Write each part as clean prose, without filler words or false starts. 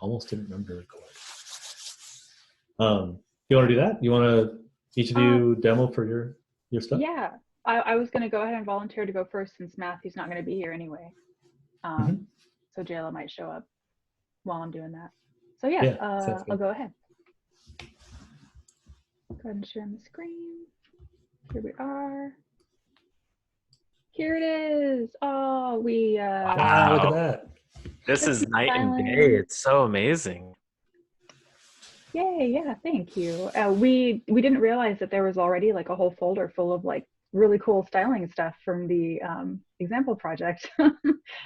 almost didn't remember to record. You want to do that? You want to each of you demo for your stuff? Yeah, I was going to go ahead and volunteer to go first since Matthew's not going to be here anyway. So Jayla might show up while I'm doing that. So yeah, I'll go ahead. Go ahead and share my screen. Here we are. Here it is. Oh, wow, look at that. This is night and day. It's so amazing. Yay, yeah, thank you. We didn't realize that there was already like a whole folder full of like really cool styling stuff from the example project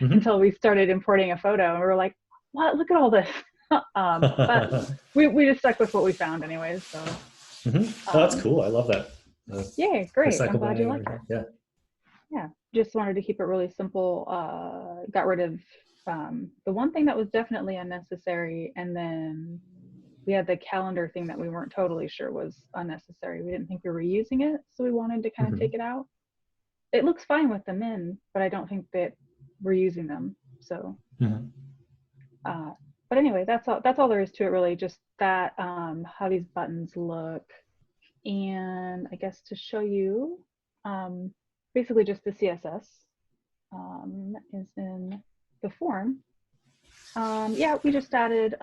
until we started importing a photo and we were like, what, look at all this. But we just stuck with what we found anyways. So oh, that's cool. I love that. Yeah, great. I'm glad you like it. Yeah, just wanted to keep it really simple. Got rid of the one thing that was definitely unnecessary, and then we had the calendar thing that we weren't totally sure was unnecessary. We didn't think we were using it, so we wanted to kind of take it out. It looks fine with them in, but I don't think that we're using them. So, but anyway, that's all there is to it, really. Just that how these buttons look, and I guess to show you, basically just the CSS is in the form. Yeah, we just added.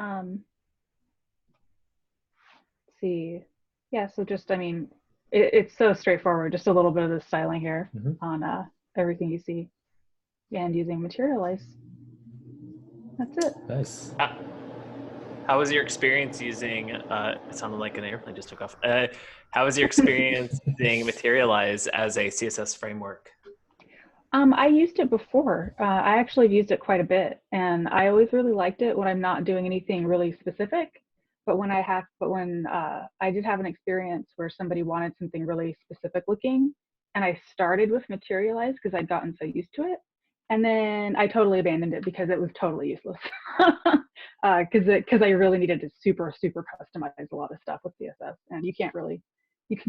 See, yeah, so just, I mean, it's so straightforward, just a little bit of the styling here on everything you see, and using Materialize. That's it. Nice. How was your experience using, it sounded like an airplane just took off. How was your experience using Materialize as a CSS framework? I used it before. I actually have used it quite a bit, and I always really liked it when I'm not doing anything really specific. But when I did have an experience where somebody wanted something really specific looking, and I started with Materialize because I'd gotten so used to it, and then I totally abandoned it because it was totally useless. Because I really needed to super customize a lot of stuff with CSS, and you can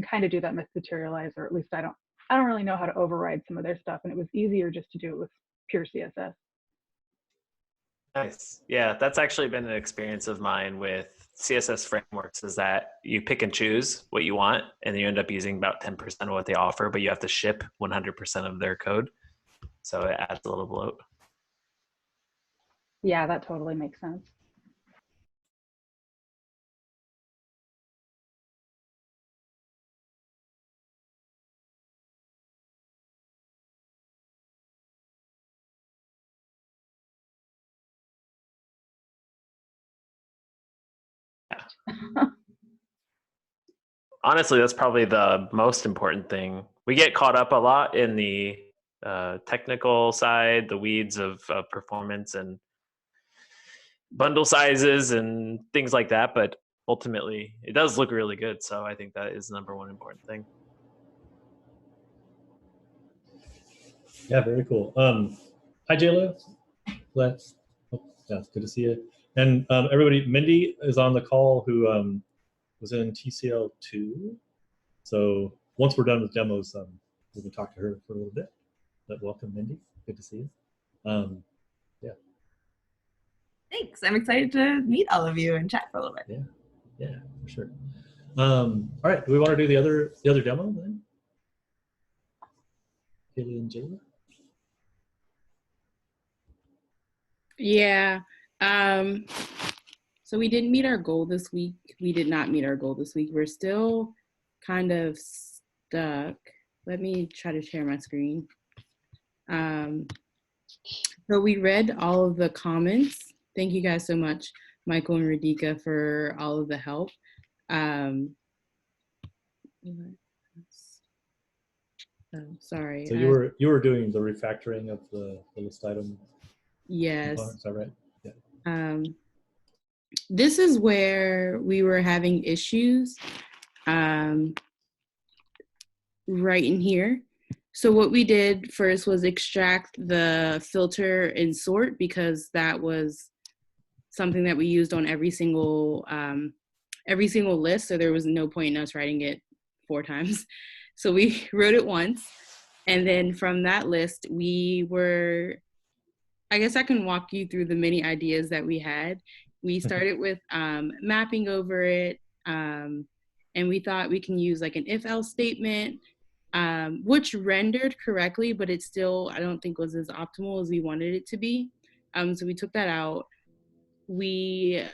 kind of do that with Materialize, or at least I don't really know how to override some of their stuff, and it was easier just to do it with pure CSS. Nice. Yeah, that's actually been an experience of mine with CSS frameworks, is that you pick and choose what you want, and you end up using about 10% of what they offer, but you have to ship 100% of their code. So it adds a little bloat. Yeah, that totally makes sense. Honestly, that's probably the most important thing. We get caught up a lot in the technical side, the weeds of performance and bundle sizes and things like that, but ultimately it does look really good. So I think that is the number one important thing. Yeah, very cool. Hi, Jayla. Yeah, it's good to see you. And everybody, Mindy is on the call, who was in TCL 2. So once we're done with demos, we can talk to her for a little bit. But welcome, Mindy. Good to see you. Yeah. Thanks. I'm excited to meet all of you and chat for a little bit. Yeah, for sure. All right. Do we want to do the other demo then? Haley and Jayla? Yeah. So we didn't meet our goal this week. We did not meet our goal this week. We're still kind of stuck. Let me try to share my screen. So we read all of the comments. Thank you guys so much, Michael and Radhika, for all of the help. Oh, sorry. So you were doing the refactoring of the list item. Yes. Is that right? Yeah. This is where we were having issues right in here. So what we did first was extract the filter and sort, because that was something that we used on every single list. So there was no point in us writing it 4 times. So we wrote it once. And then from that list, I guess I can walk you through the many ideas that we had. We started with mapping over it, and we thought we can use like an if-else statement, which rendered correctly, but it still, I don't think was as optimal as we wanted it to be. So we took that out. We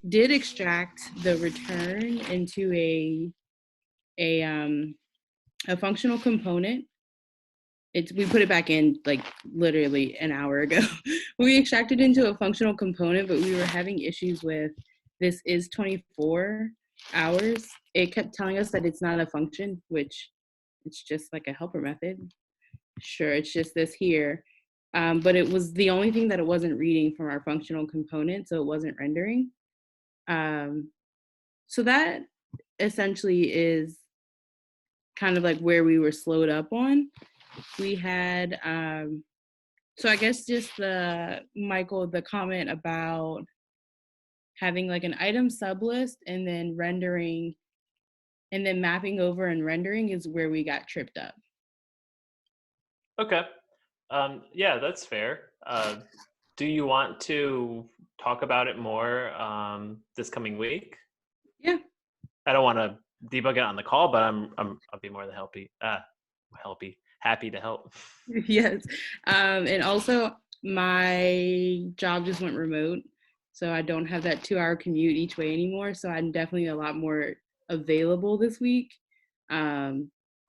did extract the return into a functional component. We put it back in like literally an hour ago. We extracted into a functional component, but we were having issues with this is 24 hours. It kept telling us that it's not a function, which it's just like a helper method. Sure, it's just this here. But it was the only thing that it wasn't reading from our functional component, so it wasn't rendering. So that essentially is kind of like where we were slowed up on. We had, so I guess just Michael, the comment about having like an item sublist and then rendering and then mapping over and rendering is where we got tripped up. Okay. Yeah, that's fair. Do you want to talk about it more this coming week? Yeah. I don't want to debug it on the call, but I'll be more than happy to help. Yes. And also my job just went remote, so I don't have that 2-hour commute each way anymore. So I'm definitely a lot more available this week.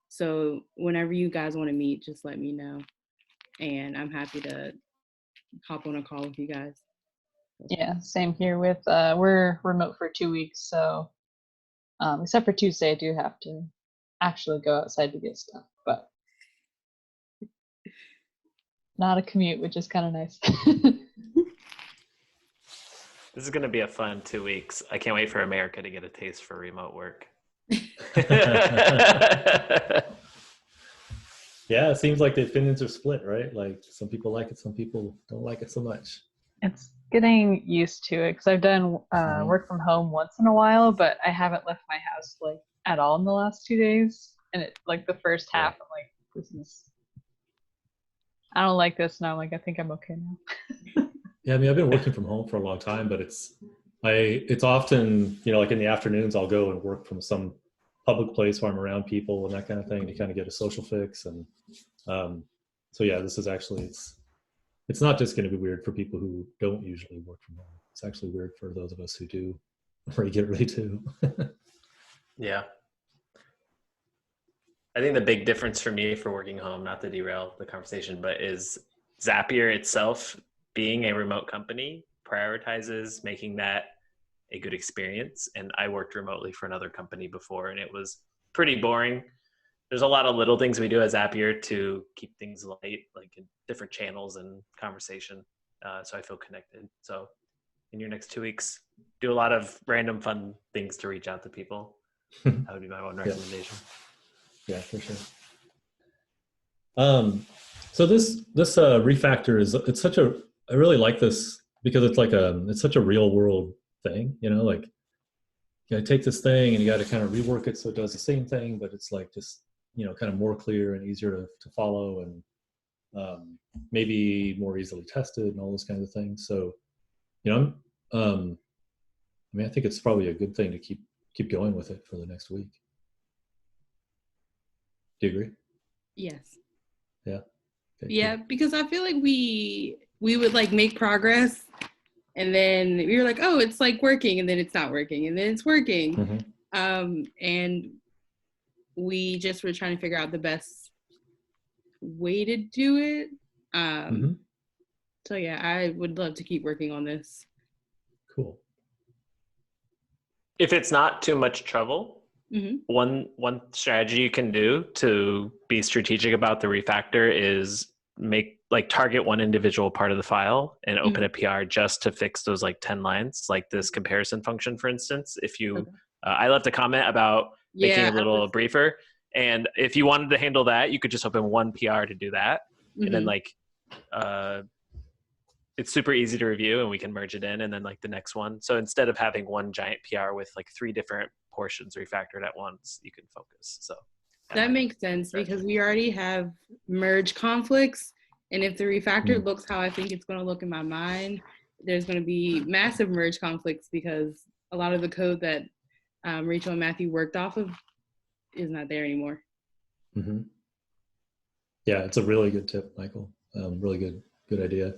So whenever you guys want to meet, just let me know. And I'm happy to hop on a call with you guys. Yeah, same here with, we're remote for 2 weeks. So except for Tuesday, I do have to actually go outside to get stuff, but not a commute, which is kind of nice. This is going to be a fun 2 weeks. I can't wait for America to get a taste for remote work. Yeah, it seems like the opinions are split, right? Like some people like it, some people don't like it so much. It's getting used to it because I've done work from home once in a while, but I haven't left my house like at all in the last 2 days. And it like the first half, I'm like, I don't like this. Now I'm like, I think I'm okay now. Yeah, I mean, I've been working from home for a long time, but it's often, like in the afternoons, I'll go and work from some public place where I'm around people and that kind of thing to kind of get a social fix. And so yeah, this is actually, it's not just going to be weird for people who don't usually work from home. It's actually weird for those of us who do regularly too. Yeah. I think the big difference for me for working home, not to derail the conversation, but is Zapier itself being a remote company prioritizes making that a good experience. And I worked remotely for another company before and it was pretty boring. There's a lot of little things we do at Zapier to keep things light, like in different channels and conversation. So I feel connected. So in your next 2 weeks, do a lot of random fun things to reach out to people. That would be my one recommendation. Yeah, for sure. So this refactor I really like this because it's such a real world thing, like you take this thing and you got to kind of rework it so it does the same thing, but it's like just, kind of more clear and easier to follow and maybe more easily tested and all those kinds of things. So, I think it's probably a good thing to keep going with it for the next week. Do you agree? Yes. Yeah. Okay, yeah, cool. Because I feel like we would like make progress and then we were like, oh, it's like working, and then it's not working, and then it's working. Mm-hmm. And we just were trying to figure out the best way to do it. Mm-hmm. So yeah, I would love to keep working on this. Cool. If it's not too much trouble, mm-hmm. one strategy you can do to be strategic about the refactor is target one individual part of the file and open mm-hmm. a PR just to fix those 10 lines, like this comparison function, for instance. If you, I left a comment about making a little briefer, and if you wanted to handle that, you could just open one PR to do that, mm-hmm. and then it's super easy to review, and we can merge it in, and then the next one. So instead of having one giant PR with 3 different portions refactored at once, you can focus. So that makes sense because we already have merge conflicts. And if the refactor looks how I think it's going to look in my mind, there's going to be massive merge conflicts because a lot of the code that Rachel and Matthew worked off of is not there anymore. Mm-hmm. Yeah, it's a really good tip, Michael. Really good idea.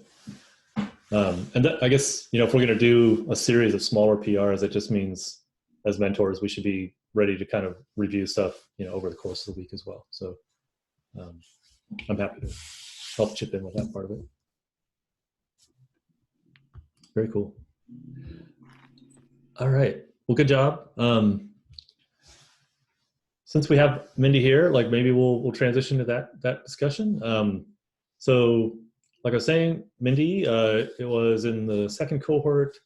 And I guess, if we're going to do a series of smaller PRs, it just means as mentors, we should be ready to kind of review stuff, over the course of the week as well. So I'm happy to help chip in with that part of it. Very cool. All right. Well, good job. Since we have Mindy here, maybe we'll transition to that discussion. So like I was saying, Mindy, it was in the second cohort,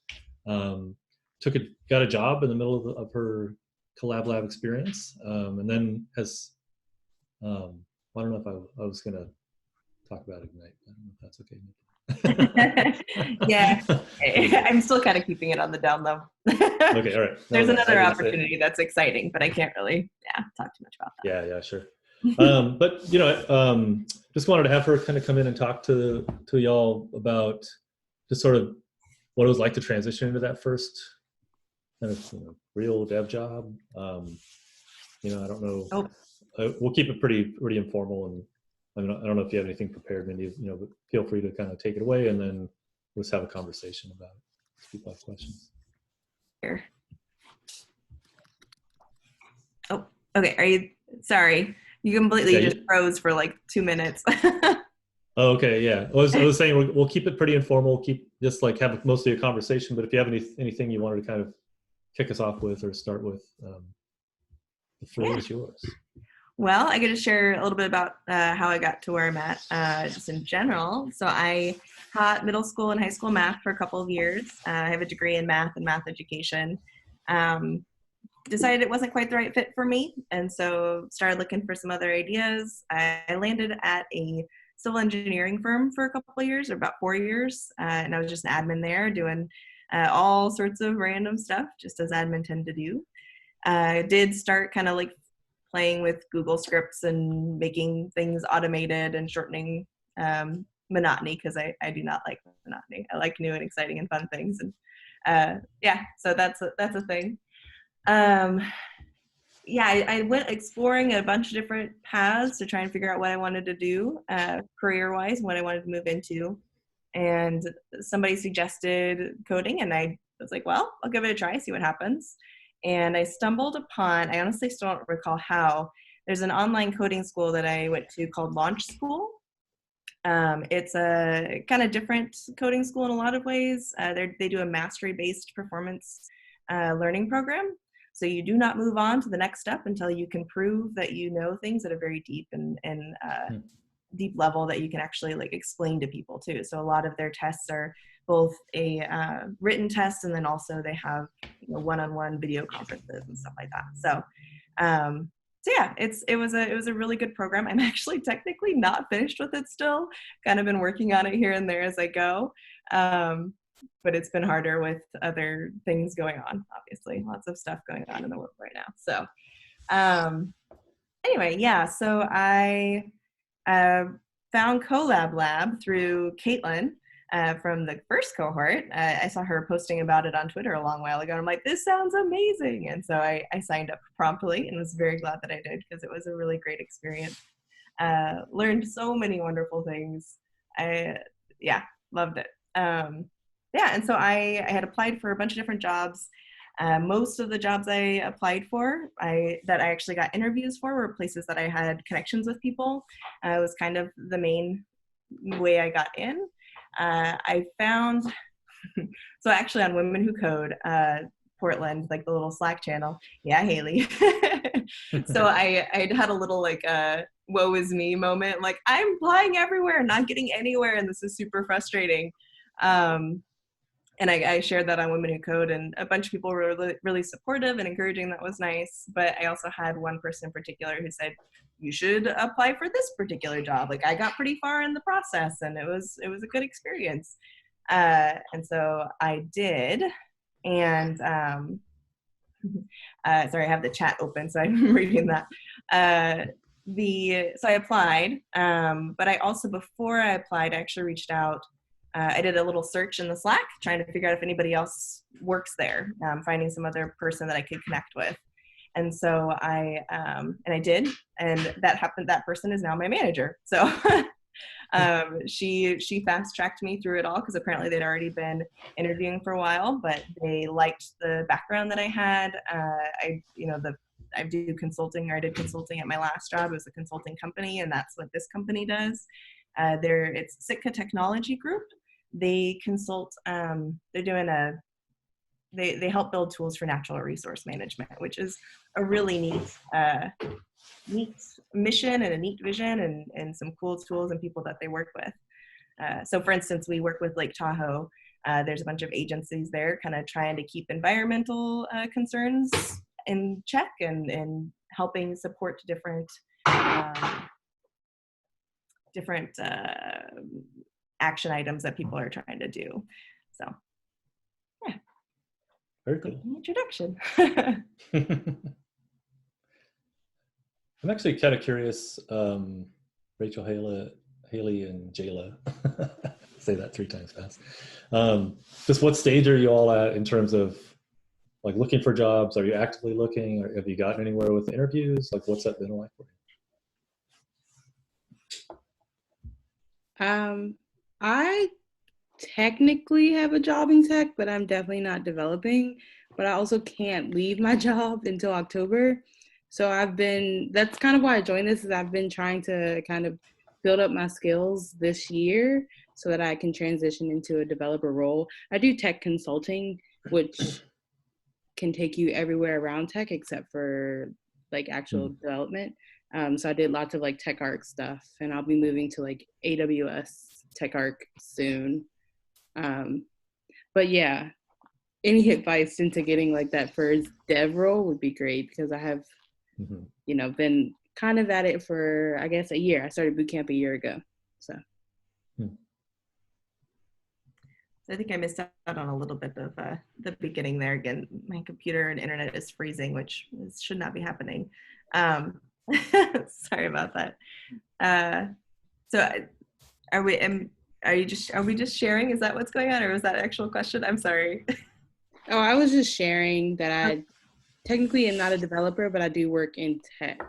got a job in the middle of her collab lab experience, and then has, I don't know if I was going to talk about Ignite. I don't know if that's okay. Yeah, I'm still kind of keeping it on the down low. Okay, all right. There's another opportunity that's exciting, but I can't really talk too much about that. Yeah, sure. But just wanted to have her kind of come in and talk to y'all about just sort of what it was like to transition into that first kind of real dev job. I don't know. Oh. We'll keep it pretty informal, and I don't know if you have anything prepared, Mindy. But feel free to kind of take it away, and then we'll just have a conversation about it. If people have questions. Here. Oh, okay. Are you? Sorry, you completely just froze for 2 minutes. Oh, okay, yeah. I was saying we'll keep it pretty informal. Keep just have mostly a conversation. But if you have anything you wanted to kind of kick us off with or start with, the floor is yours. Well, I get to share a little bit about how I got to where I'm at, just in general. So I taught middle school and high school math for a couple of years. I have a degree in math and math education. Decided it wasn't quite the right fit for me, and so started looking for some other ideas. I landed at a civil engineering firm for a couple of years, or about 4 years, and I was just an admin there doing all sorts of random stuff, just as admin tend to do. I did start kind of playing with Google scripts and making things automated and shortening monotony, because I do not like monotony. I like new and exciting and fun things, and so that's a thing. I went exploring a bunch of different paths to try and figure out what I wanted to do career-wise, what I wanted to move into, and somebody suggested coding, and I was like, well, I'll give it a try, see what happens. And I stumbled upon, I honestly still don't recall how, there's an online coding school that I went to called Launch School. It's a kind of different coding school in a lot of ways. They do a mastery-based performance learning program. So you do not move on to the next step until you can prove that you know things at a very deep and deep level that you can actually explain to people too. So a lot of their tests are both a written test, and then also they have one-on-one video conferences and stuff like that. So yeah, it was a really good program. I'm actually technically not finished with it still. Kind of been working on it here and there as I go. But it's been harder with other things going on, obviously. Lots of stuff going on in the world right now. So anyway, so I found Collab Lab through Caitlin from the first cohort. I saw her posting about it on Twitter a long while ago. And I'm like, this sounds amazing. And so I signed up promptly and was very glad that I did, because it was a really great experience. Learned so many wonderful things. Loved it. And so I had applied for a bunch of different jobs. Most of the jobs I applied for, that I actually got interviews for, were places that I had connections with people. It was kind of the main way I got in. I found, so actually on Women Who Code, Portland, the little Slack channel. Yeah, Haley. So I had a little woe is me moment. I'm applying everywhere, not getting anywhere, and this is super frustrating. And I shared that on Women Who Code, and a bunch of people were really, really supportive and encouraging. That was nice. But I also had one person in particular who said, you should apply for this particular job. I got pretty far in the process, and it was a good experience. And so I did. And sorry, I have the chat open, so I'm reading that. So I applied, but I also, before I applied, I actually reached out I did a little search in the Slack, trying to figure out if anybody else works there, finding some other person that I could connect with. And so I did, and that happened. That person is now my manager. So she fast tracked me through it all, because apparently they'd already been interviewing for a while, but they liked the background that I had. I do consulting, or I did consulting at my last job. It was a consulting company, and that's what this company does. It's Sitka Technology Group. They consult. They're doing they help build tools for natural resource management, which is a really neat mission and a neat vision, and some cool tools and people that they work with. So for instance, we work with Lake Tahoe. There's a bunch of agencies there kind of trying to keep environmental concerns in check, and helping support different action items that people are trying to do. So yeah. Very cool. Introduction. I'm actually kind of curious, Rachel, Haley, and Jayla. Say that 3 times fast. Just what stage are you all at in terms of like looking for jobs? Are you actively looking, or have you gotten anywhere with the interviews? Like, what's that been like for you? I technically have a job in tech, but I'm definitely not developing. But I also can't leave my job until October. So that's kind of why I joined this, is I've been trying to kind of build up my skills this year so that I can transition into a developer role. I do tech consulting, which can take you everywhere around tech except for like actual development. So I did lots of like tech arc stuff, and I'll be moving to like AWS tech arc soon. But yeah, any advice into getting like that first dev role would be great, because I have, been kind of at it for, I guess, a year. I started boot camp a year ago. So I think I missed out on a little bit of the beginning there. Again, my computer and internet is freezing, which should not be happening. Sorry about that. So are we just sharing? Is that what's going on, or was that an actual question? I'm sorry. Oh, I was just sharing that I technically am not a developer, but I do work in tech.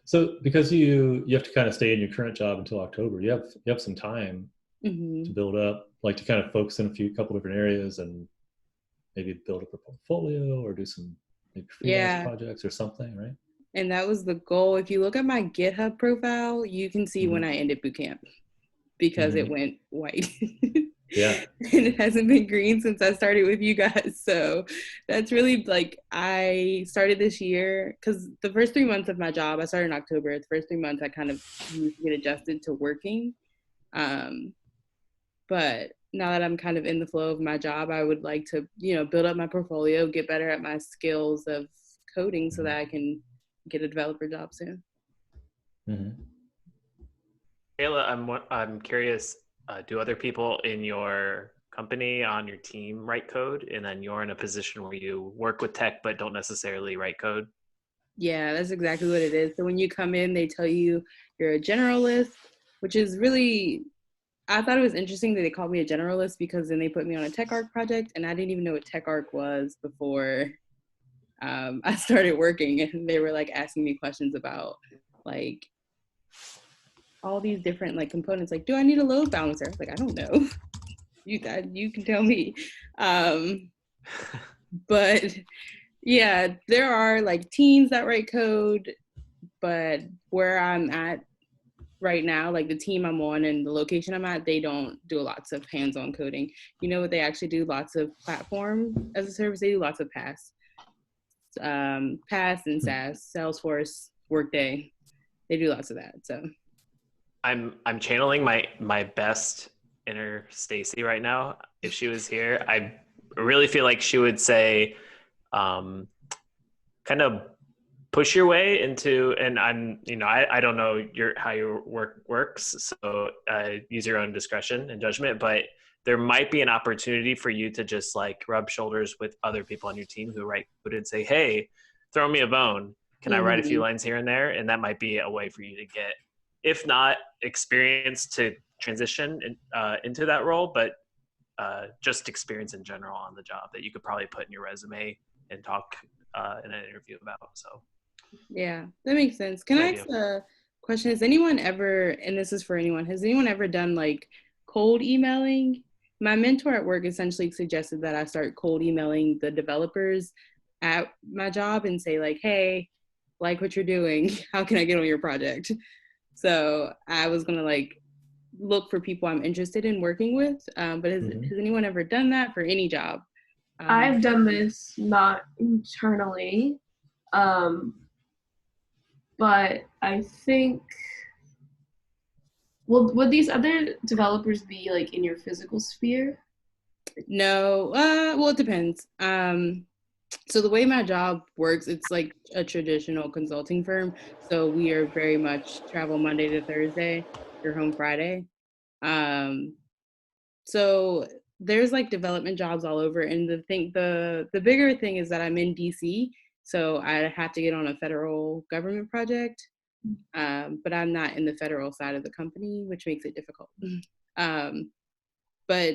So because you have to kind of stay in your current job until October, you have some time to build up, like to kind of focus in a couple different areas, and maybe build up a portfolio, or do some maybe freelance projects or something, right? And that was the goal. If you look at my GitHub profile, you can see when I ended boot camp, because it went white. Yeah. And it hasn't been green since I started with you guys. So that's really like, I started this year, because the first 3 months of my job, I started in October. The first 3 months I kind of used to get adjusted to working. But now that I'm kind of in the flow of my job, I would like to, build up my portfolio, get better at my skills of coding so that I can get a developer job soon. Kayla, I'm curious, do other people in your company, on your team, write code, and then you're in a position where you work with tech but don't necessarily write code? Yeah, that's exactly what it is. So when you come in, they tell you you're a generalist, which is really, I thought it was interesting that they called me a generalist, because then they put me on a tech arc project, and I didn't even know what tech arc was before I started working, and they were like asking me questions about like all these different like components, like, do I need a load balancer? I was like, I don't know. You can tell me. But yeah, there are like teams that write code, but where I'm at right now, like the team I'm on and the location I'm at, they don't do lots of hands-on coding. You know what they actually do? Lots of platform as a service. They do lots of PaaS and SaaS, Salesforce, Workday. They do lots of that. So I'm channeling my best inner Stacy right now. If she was here, I really feel like she would say, kind of push your way into, and I don't know how your work works, so use your own discretion and judgment, but there might be an opportunity for you to just like rub shoulders with other people on your team who write code and say, hey, throw me a bone. Can I write a few lines here and there? And that might be a way for you to get, if not experience, to transition into that role, but just experience in general on the job that you could probably put in your resume and talk in an interview about. So yeah, that makes sense. Can I ask a question? Has anyone ever, and this is for anyone, has anyone ever done like cold emailing? My mentor at work essentially suggested that I start cold emailing the developers at my job and say like, hey, like what you're doing, how can I get on your project? So I was gonna like look for people I'm interested in working with, but has anyone ever done that for any job? I've done this, not internally, but I think, would these other developers be like in your physical sphere? No, well, it depends. So the way my job works, it's like a traditional consulting firm. So we are very much travel Monday to Thursday, you're home Friday. So there's like development jobs all over. And the bigger thing is that I'm in DC. So I have to get on a federal government project. But I'm not in the federal side of the company, which makes it difficult. But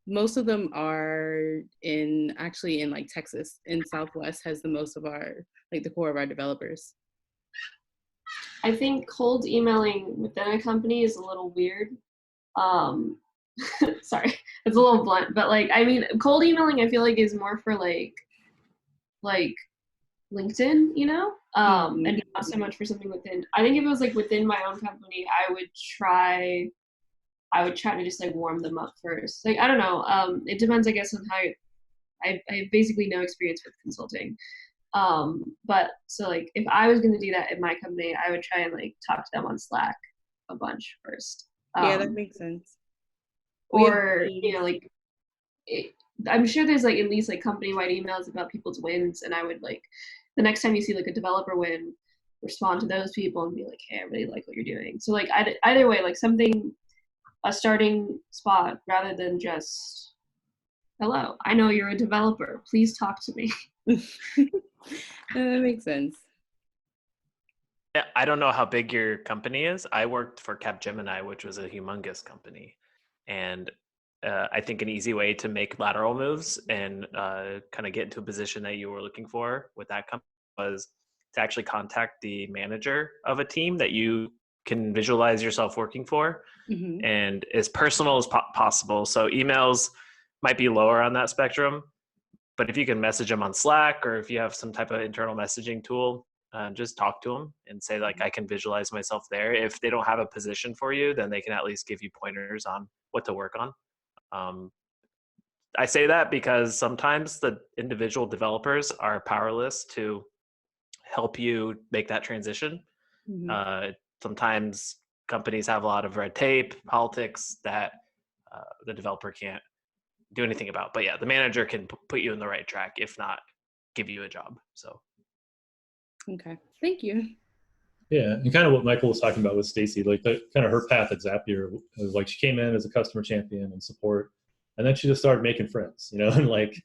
most of them are in like Texas, in Southwest has the most of our, like the core of our developers. I think cold emailing within a company is a little weird. Sorry, it's a little blunt, but like, I mean, cold emailing I feel like is more for like LinkedIn, you know, and not so much for something within. I think if it was like within my own company, I would try to just like warm them up first. Like, I don't know. It depends, I guess, on how I have basically no experience with consulting. But so like if I was going to do that in my company, I would try and like talk to them on Slack a bunch first. Yeah, that makes sense. Or, you know, like I'm sure there's like at least like company-wide emails about people's wins, and I would like the next time you see like a developer win, respond to those people and be like, hey, I really like what you're doing. So like either way, like a starting spot rather than just, hello, I know you're a developer, please talk to me. That makes sense. Yeah, I don't know how big your company is. I worked for Capgemini, which was a humongous company. And I think an easy way to make lateral moves and kind of get into a position that you were looking for with that company was to actually contact the manager of a team that you can visualize yourself working for, and as personal as possible. So emails might be lower on that spectrum, but if you can message them on Slack, or if you have some type of internal messaging tool, just talk to them and say like, I can visualize myself there. If they don't have a position for you, then they can at least give you pointers on what to work on. I say that because sometimes the individual developers are powerless to help you make that transition. Sometimes companies have a lot of red tape, politics that the developer can't do anything about. But yeah, the manager can put you in the right track, if not give you a job. So. Okay, thank you. Yeah, and kind of what Michael was talking about with Stacy, like kind of her path at Zapier was like she came in as a customer champion and support, and then she just started making friends, you know, and like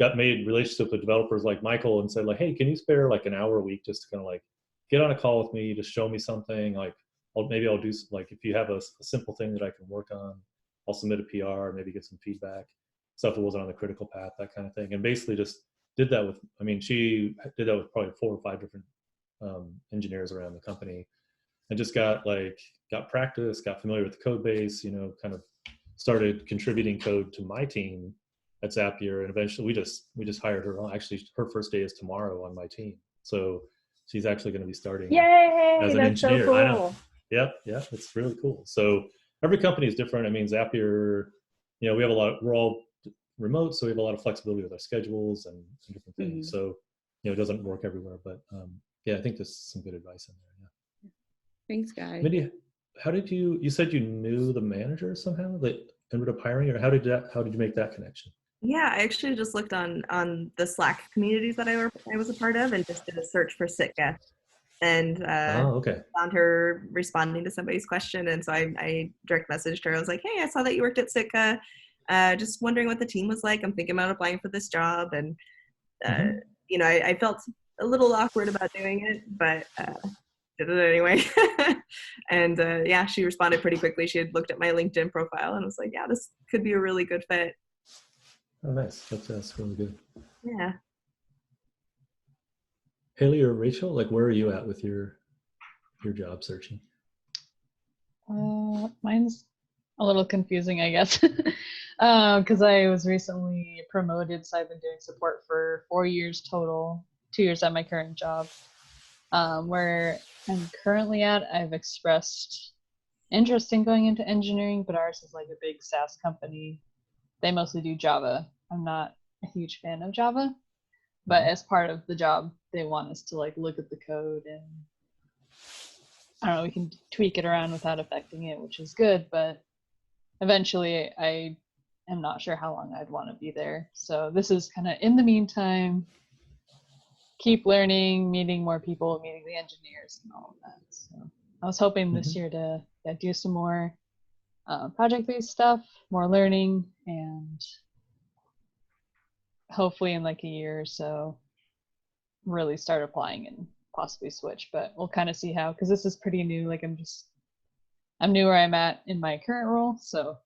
got made relationships with developers like Michael and said like, hey, can you spare like an hour a week just to kind of like get on a call with me, just show me something, like maybe I'll do like if you have a simple thing that I can work on, I'll submit a PR, maybe get some feedback, stuff that wasn't on the critical path, that kind of thing, and basically just did that with, I mean, she did that with probably 4 or 5 different engineers around the company, and just got practice, got familiar with the code base, you know, kind of started contributing code to my team at Zapier, and eventually we just hired her on. Actually, her first day is tomorrow on my team, so she's actually going to be starting as an engineer. So cool. I know. Yep, it's really cool. So every company is different. I mean, Zapier, you know, we're all remote, so we have a lot of flexibility with our schedules and different things. So, you know, it doesn't work everywhere, but yeah, I think there's some good advice in there. Yeah. Thanks, guys. Mindy, how did you said you knew the manager somehow that ended up hiring, or how did you make that connection? Yeah, I actually just looked on the Slack communities that I was a part of, and just did a search for Sitka, and found her responding to somebody's question, and so I direct messaged her. I was like, hey, I saw that you worked at Sitka. Just wondering what the team was like. I'm thinking about applying for this job, and you know, I felt a little awkward about doing it, but did it anyway. And yeah, she responded pretty quickly. She had looked at my LinkedIn profile and was like, yeah, this could be a really good fit. Oh, nice. That's really good. Yeah. Haley or Rachel, like where are you at with your job searching? Mine's a little confusing, I guess, because I was recently promoted, so I've been doing support for 4 years total, 2 years at my current job. Where I'm currently at, I've expressed interest in going into engineering, but ours is like a big SaaS company. They mostly do Java. I'm not a huge fan of Java, but as part of the job, they want us to like look at the code and I don't know, we can tweak it around without affecting it, which is good, but eventually I am not sure how long I'd want to be there. So this is kind of in the meantime, keep learning, meeting more people, meeting the engineers and all of that. So I was hoping this year to do some more project-based stuff, more learning, and hopefully in like a year or so, really start applying and possibly switch, but we'll kind of see how, because this is pretty new. Like I'm new where I'm at in my current role, so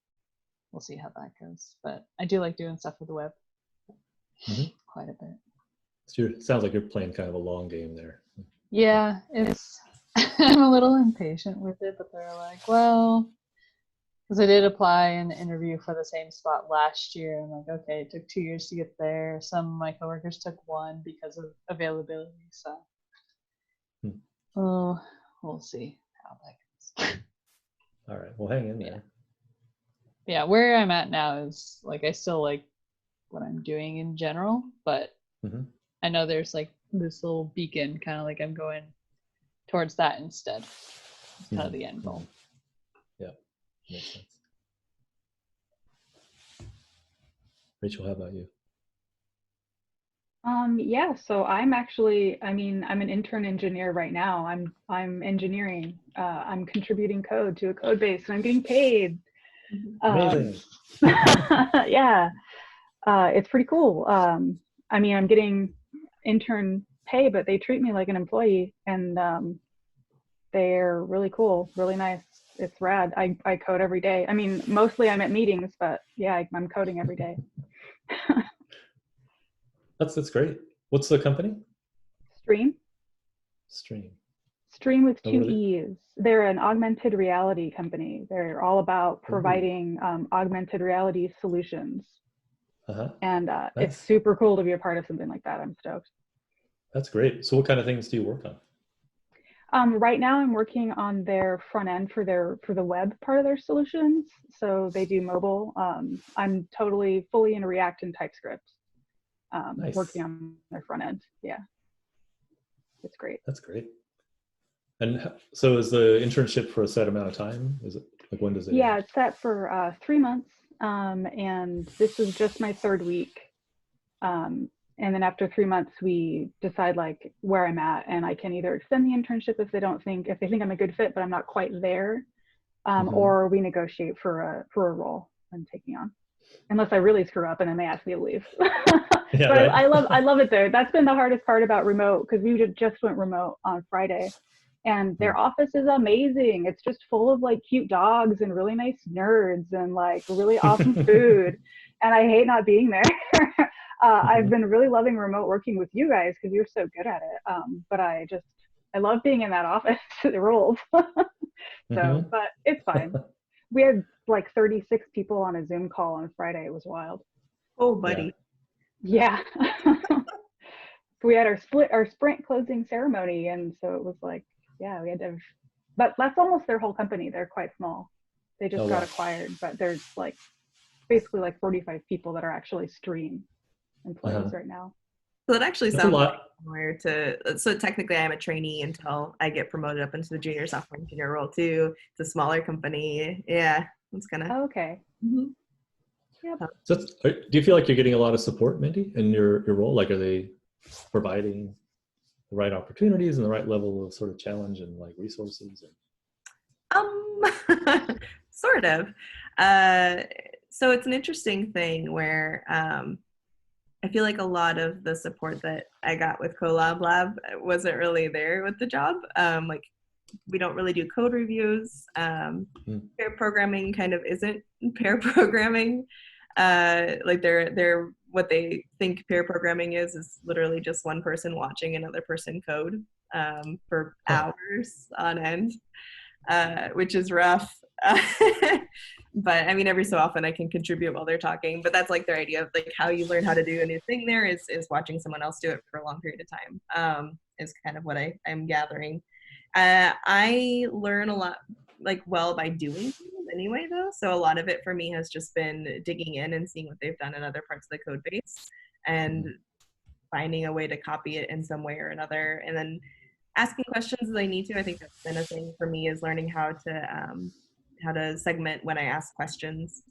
we'll see how that goes. But I do like doing stuff with the web quite a bit. So sounds like you're playing kind of a long game there. Yeah, it's I'm a little impatient with it, but they're like, well, because I did apply and interview for the same spot last year. I'm like, okay, it took 2 years to get there. Some of my coworkers took 1 because of availability. So, oh, we'll see how that goes. All right, well, hang in there. Yeah, where I'm at now is like I still like what I'm doing in general, but I know there's like this little beacon, kind of like I'm going towards that instead. It's kind of the end goal. Yeah, makes sense. Rachel, how about you? Yeah, so I'm actually, I'm an intern engineer right now. I'm engineering. I'm contributing code to a code base and I'm getting paid. Amazing. Yeah, it's pretty cool. I'm getting intern pay, but they treat me like an employee, and they're really cool, really nice. It's rad. I code every day. I mean, mostly I'm at meetings, but yeah, I'm coding every day. That's great. What's the company? Stream with 2 E's. They're an augmented reality company. They're all about providing augmented reality solutions. And nice. It's super cool to be a part of something like that. I'm stoked. That's great. So what kind of things do you work on? Right now I'm working on their front end for the web part of their solutions. So they do mobile. I'm fully in React and TypeScript. Nice. Working on their front end. Yeah, it's great. That's great. And so is the internship for a set amount of time? Is it like, when does it end? It's set for 3 months, and this is just my 3rd week, and then after 3 months we decide like where I'm at, and I can either extend the internship if they think I'm a good fit but I'm not quite there, or we negotiate for a role I'm taking on, unless I really screw up and then they ask me to leave. Yeah, but right. I love it there. That's been the hardest part about remote, because we just went remote on Friday, and their office is amazing. It's just full of like cute dogs and really nice nerds and like really awesome food, and I hate not being there. I've been really loving remote working with you guys because you're so good at it, but I love being in that office. It rules. So but it's fine. We had like 36 people on a Zoom call on Friday. It was wild. Oh, buddy. Yeah. So we had our sprint closing ceremony, and so it was like, yeah, we had to have, but that's almost their whole company. They're quite small. They just got acquired, but there's like basically like 45 people that are actually Stream employees right now. So that actually sounds like similar to, so technically I'm a trainee until I get promoted up into the junior software engineer role too. It's a smaller company. Yeah, it's kind of. Okay. Yep. So do you feel like you're getting a lot of support, Mindy, in your role? Like, are they providing the right opportunities and the right level of sort of challenge and like resources? Sort of. So it's an interesting thing where I feel like a lot of the support that I got with Colab Lab wasn't really there with the job. Like we don't really do code reviews. Pair programming kind of isn't pair programming. Like they're what they think pair programming is literally just one person watching another person code for hours on end, which is rough. But I mean, every so often I can contribute while they're talking, but that's like their idea of like how you learn how to do a new thing there is watching someone else do it for a long period of time, is kind of what I'm gathering. I learn a lot by doing things anyway though. So a lot of it for me has just been digging in and seeing what they've done in other parts of the code base and finding a way to copy it in some way or another. And then asking questions as I need to. I think that's been a thing for me, is learning how to segment when I ask questions.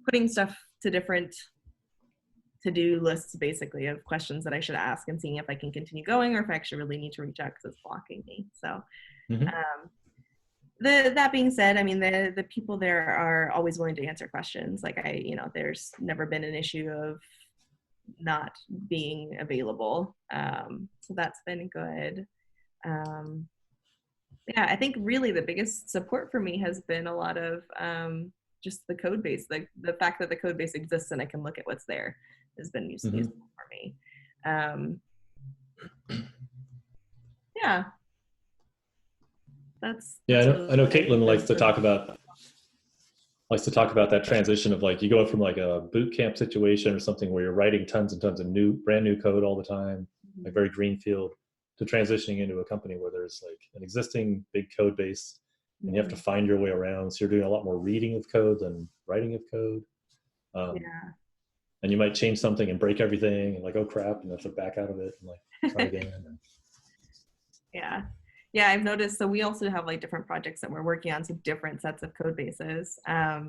Putting stuff to different to-do lists basically of questions that I should ask and seeing if I can continue going or if I actually really need to reach out because it's blocking me. So that being said, I mean, the people there are always willing to answer questions. Like there's never been an issue of not being available. So that's been good. Yeah, I think really the biggest support for me has been a lot of just the code base, like the fact that the code base exists and I can look at what's there has been useful for me. Yeah. I know Caitlin likes to talk about that transition of like you go from like a boot camp situation or something where you're writing tons and tons of brand new code all the time, like very greenfield, to transitioning into a company where there's like an existing big code base and you have to find your way around. So you're doing a lot more reading of code than writing of code. And you might change something and break everything and like, oh crap, and you have to back out of it and like try again. Yeah, I've noticed. So we also have like different projects that we're working on, so different sets of code bases,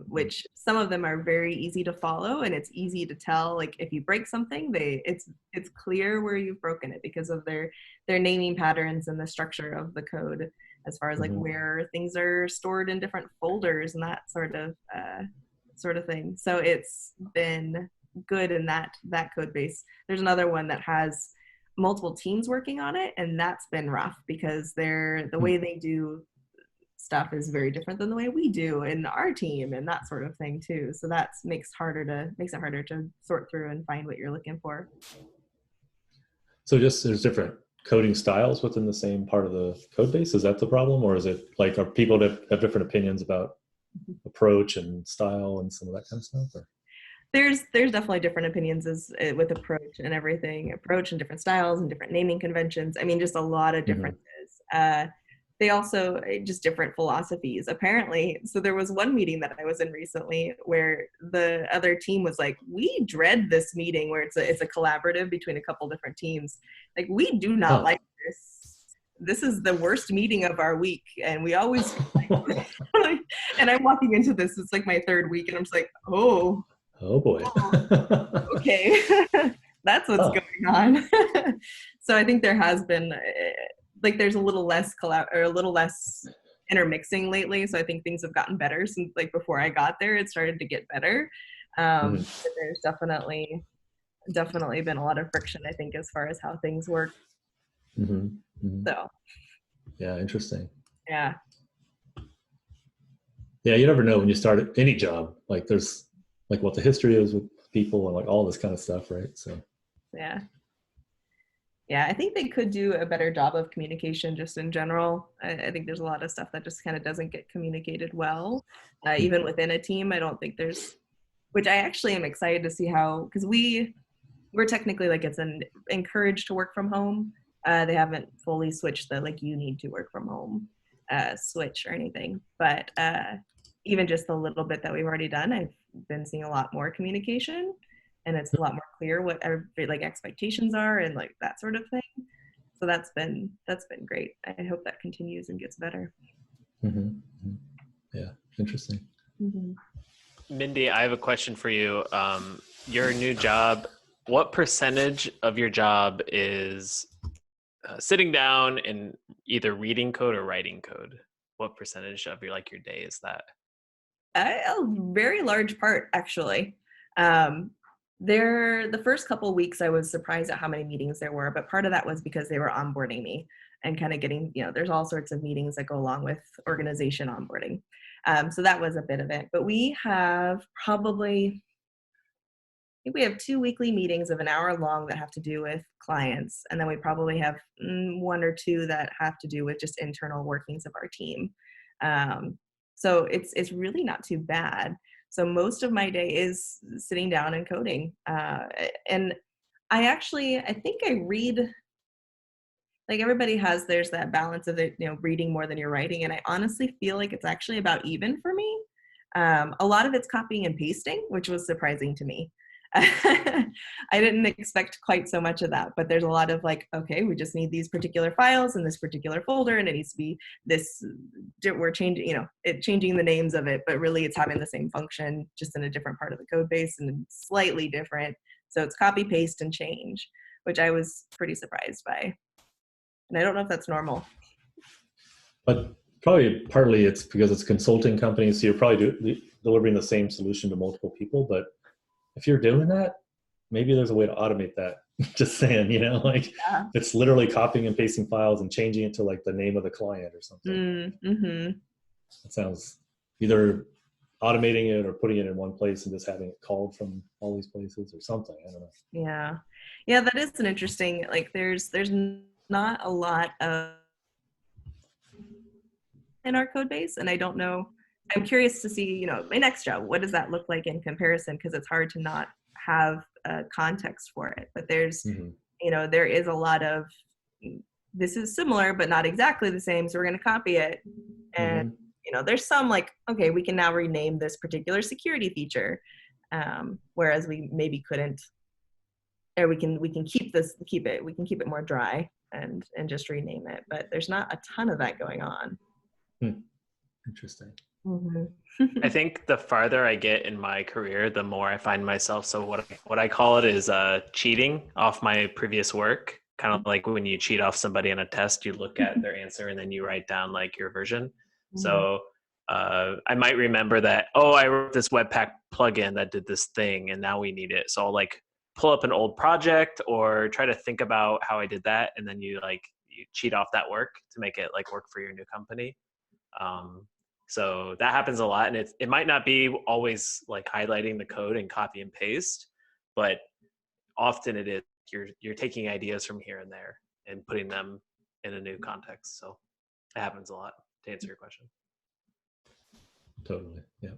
which some of them are very easy to follow, and it's easy to tell. Like if you break something, it's clear where you've broken it because of their naming patterns and the structure of the code, as far as like where things are stored in different folders and that sort of thing. So it's been good in that code base. There's another one that has multiple teams working on it, and that's been rough because the way they do stuff is very different than the way we do in our team and that sort of thing too. So that makes it harder to sort through and find what you're looking for. So just there's different coding styles within the same part of the code base. Is that the problem, or is it like are people that have different opinions about approach and style and some of that kind of stuff? Or? There's definitely different opinions with approach and everything, approach and different styles and different naming conventions. I mean, just a lot of differences. They also just different philosophies, apparently. So there was one meeting that I was in recently where the other team was like, we dread this meeting where it's a collaborative between a couple different teams. Like, we do not like this. This is the worst meeting of our week. And we always, and I'm walking into this, it's like my third week, and I'm just like, oh boy. Okay. That's what's going on. So I think there has been there's a little less a little less intermixing lately. So I think things have gotten better since before I got there, it started to get better. But there's definitely been a lot of friction, I think, as far as how things work. So. Yeah. Interesting. Yeah. Yeah. You never know when you start any job, there's what the history is with people and all this kind of stuff. Right. So. Yeah, I think they could do a better job of communication just in general. I think there's a lot of stuff that just kind of doesn't get communicated well, even within a team. I don't think which I actually am excited to see how, because we're technically it's encouraged to work from home. They haven't fully switched the you need to work from home switch or anything. But even just the little bit that we've already done, I've been seeing a lot more communication. And it's a lot more clear what expectations are and that sort of thing. So that's been great. I hope that continues and gets better. Yeah, interesting. Mindy, I have a question for you. Your new job, what percentage of your job is sitting down and either reading code or writing code? What percentage of your day is that? A very large part, actually. The first couple of weeks, I was surprised at how many meetings there were, but part of that was because they were onboarding me. and kind of getting, there's all sorts of meetings that go along with organization onboarding. So that was a bit of it. But we have probably, I think we have 2 weekly meetings of an hour long that have to do with clients. And then we probably have 1 or 2 that have to do with just internal workings of our team. So it's really not too bad. So most of my day is sitting down and coding. And I think I read, like everybody has, there's that balance of it, reading more than you're writing. And I honestly feel like it's actually about even for me. A lot of it's copying and pasting, which was surprising to me. I didn't expect quite so much of that, but there's a lot of like, okay, we just need these particular files in this particular folder, and it needs to be this, we're changing, changing the names of it, but really it's having the same function, just in a different part of the code base and slightly different. So it's copy, paste, and change, which I was pretty surprised by. And I don't know if that's normal. But probably partly it's because it's a consulting company, so you're probably delivering the same solution to multiple people, but if you're doing that, maybe there's a way to automate that. Just saying, it's literally copying and pasting files and changing it to like the name of the client or something. Mm-hmm. It sounds either automating it or putting it in one place and just having it called from all these places or something. I don't know. Yeah, that is an interesting, like there's not a lot of in our code base, and I don't know. I'm curious to see, my next job, what does that look like in comparison? Because it's hard to not have a context for it. But there's, there is a lot of, this is similar, but not exactly the same. So we're going to copy it. And, there's some like, okay, we can now rename this particular security feature. Whereas we maybe couldn't, or we can keep it more dry and just rename it. But there's not a ton of that going on. Interesting. I think the farther I get in my career, the more I find myself. So what I call it is cheating off my previous work. Kind of like when you cheat off somebody in a test, you look at their answer and then you write down like your version. So I might remember that, I wrote this Webpack plugin that did this thing and now we need it. So I'll like pull up an old project or try to think about how I did that. And then you cheat off that work to make it like work for your new company. So that happens a lot, and it might not be always like highlighting the code and copy and paste, but often it is you're taking ideas from here and there and putting them in a new context. So it happens a lot, to answer your question. Totally. Yeah.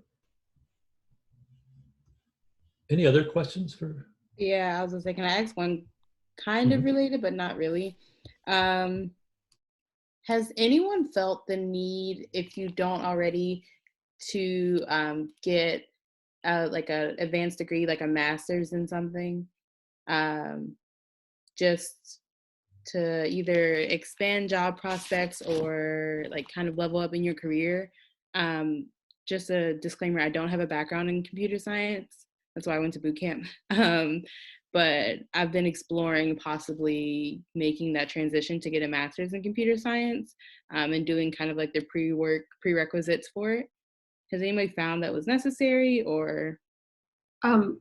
Any other questions for? Yeah, I was gonna say, can I ask one kind of related, but not really? Has anyone felt the need, if you don't already, to get like an advanced degree, like a master's in something, just to either expand job prospects or like kind of level up in your career? Just a disclaimer, I don't have a background in computer science. That's why I went to boot camp. But I've been exploring possibly making that transition to get a master's in computer science, and doing kind of like the prerequisites for it. Has anybody found that was necessary, or?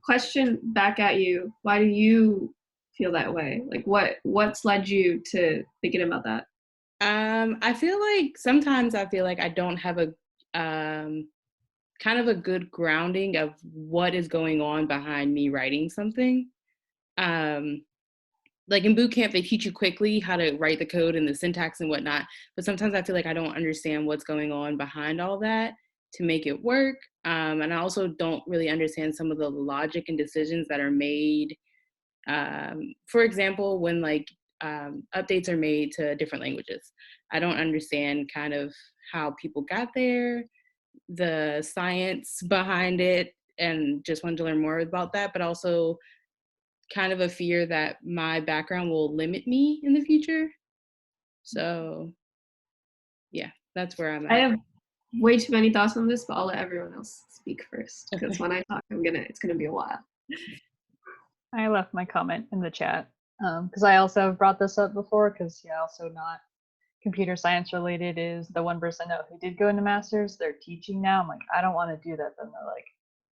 Question back at you. Why do you feel that way? Like what's led you to thinking about that? I feel like sometimes I don't have a kind of a good grounding of what is going on behind me writing something. Like in boot camp, they teach you quickly how to write the code and the syntax and whatnot. But sometimes I feel like I don't understand what's going on behind all that to make it work. And I also don't really understand some of the logic and decisions that are made. For example, when like updates are made to different languages, I don't understand kind of how people got there, the science behind it, and just wanted to learn more about that, but also kind of a fear that my background will limit me in the future. So yeah, that's where I'm at. I have way too many thoughts on this, but I'll let everyone else speak first, because when I talk, it's gonna be a while. I left my comment in the chat because I also have brought this up before, because also not computer science related, is the one person I know who did go into masters. They're teaching now. I'm like, I don't want to do that. Then they're like,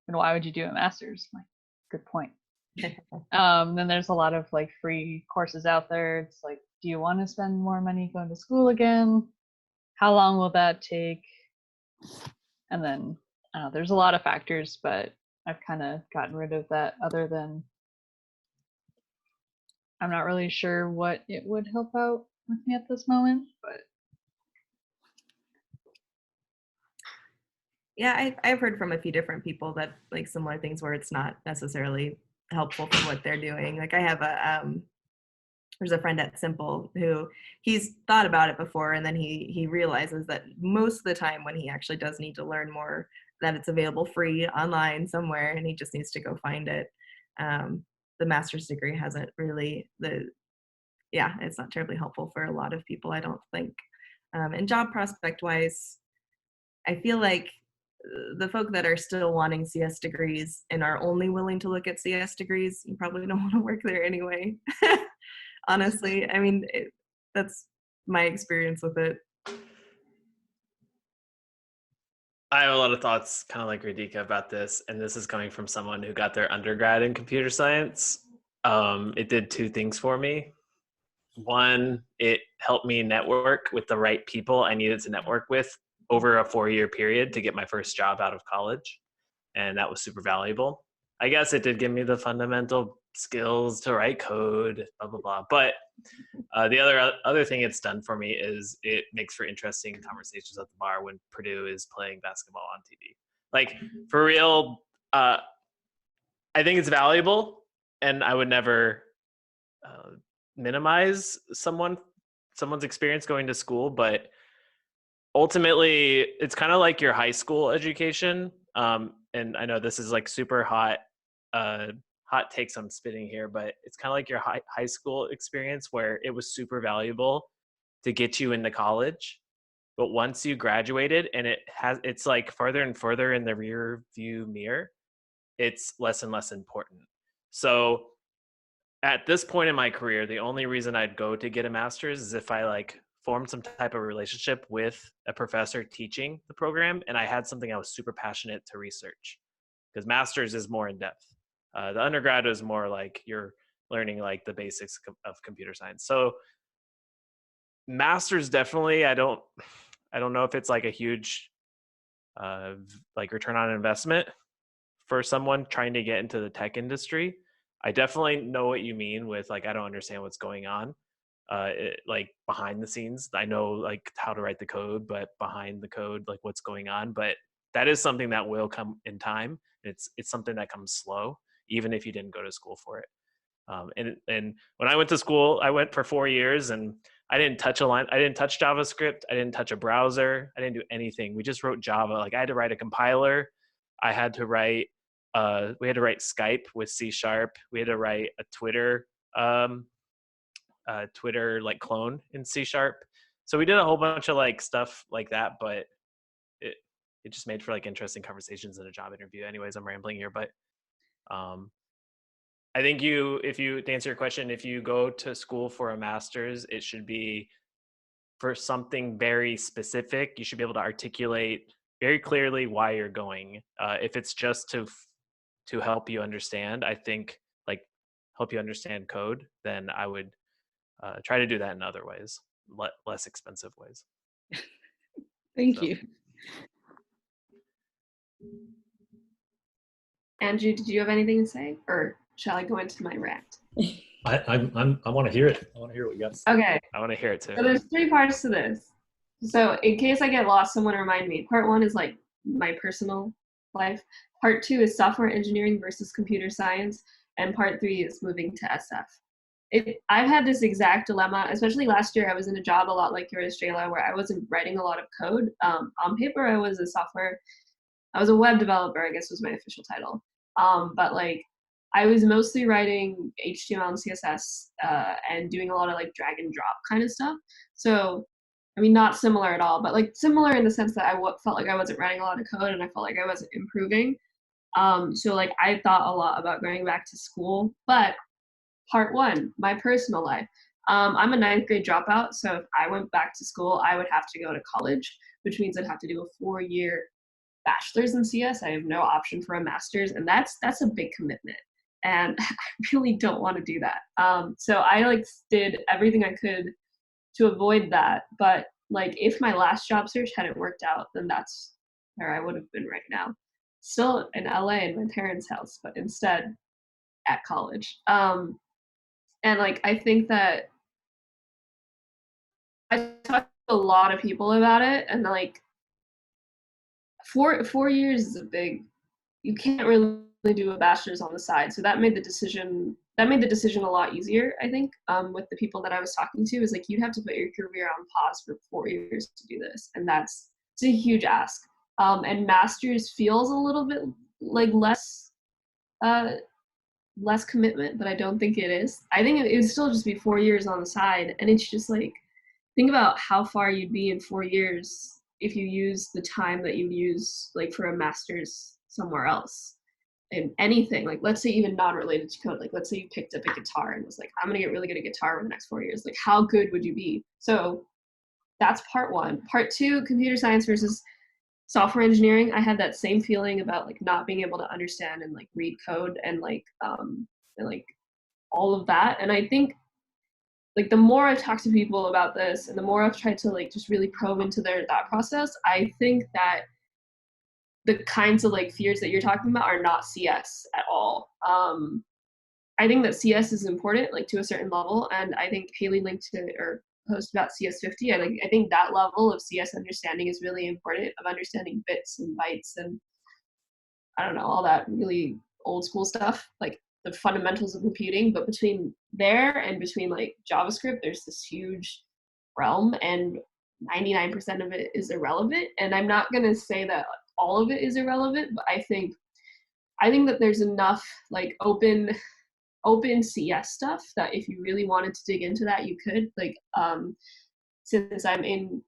then why would you do a master's? I'm like, good point. Then there's a lot of like free courses out there. It's like, do you want to spend more money going to school again? How long will that take? And then I don't know, there's a lot of factors, but I've kind of gotten rid of that, other than I'm not really sure what it would help out with me at this moment, but Yeah, I've heard from a few different people that like similar things where it's not necessarily helpful for what they're doing. Like I have there's a friend at Simple who he's thought about it before, and then he realizes that most of the time when he actually does need to learn more, that it's available free online somewhere, and he just needs to go find it. The master's degree hasn't really it's not terribly helpful for a lot of people, I don't think. And job prospect wise, I feel like the folk that are still wanting CS degrees and are only willing to look at CS degrees, you probably don't want to work there anyway. Honestly, I mean, that's my experience with it. I have a lot of thoughts, kind of like Radhika, about this, and this is coming from someone who got their undergrad in computer science. It did two things for me. One, it helped me network with the right people I needed to network with over a 4-year period to get my first job out of college. And that was super valuable. I guess it did give me the fundamental skills to write code, blah, blah, blah. But the other thing it's done for me is it makes for interesting conversations at the bar when Purdue is playing basketball on TV. Like, for real, I think it's valuable, and I would never minimize someone's experience going to school, but ultimately it's kind of like your high school education. And I know this is like super hot takes I'm spitting here, but it's kind of like your high school experience, where it was super valuable to get you into college. But once you graduated and it's like further and further in the rear view mirror, it's less and less important. So at this point in my career, the only reason I'd go to get a master's is if I like formed some type of relationship with a professor teaching the program, and I had something I was super passionate to research, because master's is more in depth. The undergrad is more like you're learning like the basics of computer science. So master's, definitely, I don't know if it's like a huge like return on investment for someone trying to get into the tech industry. I definitely know what you mean with like, I don't understand what's going on. Like behind the scenes, I know like how to write the code, but behind the code, like what's going on. But that is something that will come in time. It's something that comes slow, even if you didn't go to school for it. And when I went to school, I went for 4 years, and I didn't touch I didn't touch JavaScript. I didn't touch a browser. I didn't do anything. We just wrote Java. Like I had to write a compiler. I had to write, we had to write Skype with C#. We had to write a Twitter like clone in C#. So we did a whole bunch of like stuff like that, but it just made for like interesting conversations in a job interview. Anyways, I'm rambling here, but I think to answer your question, if you go to school for a master's, it should be for something very specific. You should be able to articulate very clearly why you're going. If it's just to help you understand, I think like help you understand code, then I would try to do that in other ways, less expensive ways. Thank you. Andrew, did you have anything to say, or shall I go into my rant? I want to hear it. I want to hear what you got to say. Okay. I want to hear it too. So there's 3 parts to this. So in case I get lost, someone remind me. Part 1 is like my personal life. Part 2 is software engineering versus computer science. And part 3 is moving to SF. I've had this exact dilemma, especially last year. I was in a job a lot like yours, Jayla, where I wasn't writing a lot of code. On paper, I was a web developer, I guess was my official title. But like, I was mostly writing HTML and CSS and doing a lot of like drag and drop kind of stuff. So, I mean, not similar at all, but like similar in the sense that I felt like I wasn't writing a lot of code and I felt like I wasn't improving. So like I thought a lot about going back to school. But part 1, my personal life. I'm a 9th grade dropout, so if I went back to school, I would have to go to college, which means I'd have to do a 4-year bachelor's in CS. I have no option for a master's, and that's a big commitment. and I really don't want to do that. So I like did everything I could to avoid that. But like if my last job search hadn't worked out, then that's where I would have been right now. Still in LA in my parents' house, but instead at college. And like I think that I talked to a lot of people about it, and like 4 years is a big. You can't really do a bachelor's on the side, so that made the decision a lot easier. I think with the people that I was talking to, is like you'd have to put your career on pause for 4 years to do this, and it's a huge ask. And master's feels a little bit like less commitment, but I don't think it is. I think it would still just be 4 years on the side, and it's just like think about how far you'd be in 4 years if you use the time that you'd use like for a master's somewhere else in anything. Like let's say even non-related to code, like let's say you picked up a guitar and was like, I'm gonna get really good at guitar over the next 4 years. Like how good would you be? So that's part one. Part two, computer science versus software engineering. I had that same feeling about like not being able to understand and like read code and like all of that. And I think like the more I've talked to people about this and the more I've tried to like just really probe into their thought process, I think that the kinds of like fears that you're talking about are not CS at all. I think that CS is important, like to a certain level, and I think Haley linked to or post about CS50. I think that level of CS understanding is really important, of understanding bits and bytes and I don't know, all that really old school stuff, like the fundamentals of computing. But between there and between like JavaScript, there's this huge realm, and 99% of it is irrelevant. And I'm not gonna say that all of it is irrelevant, but I think that there's enough like open CS stuff that if you really wanted to dig into that, you could. Like since I'm in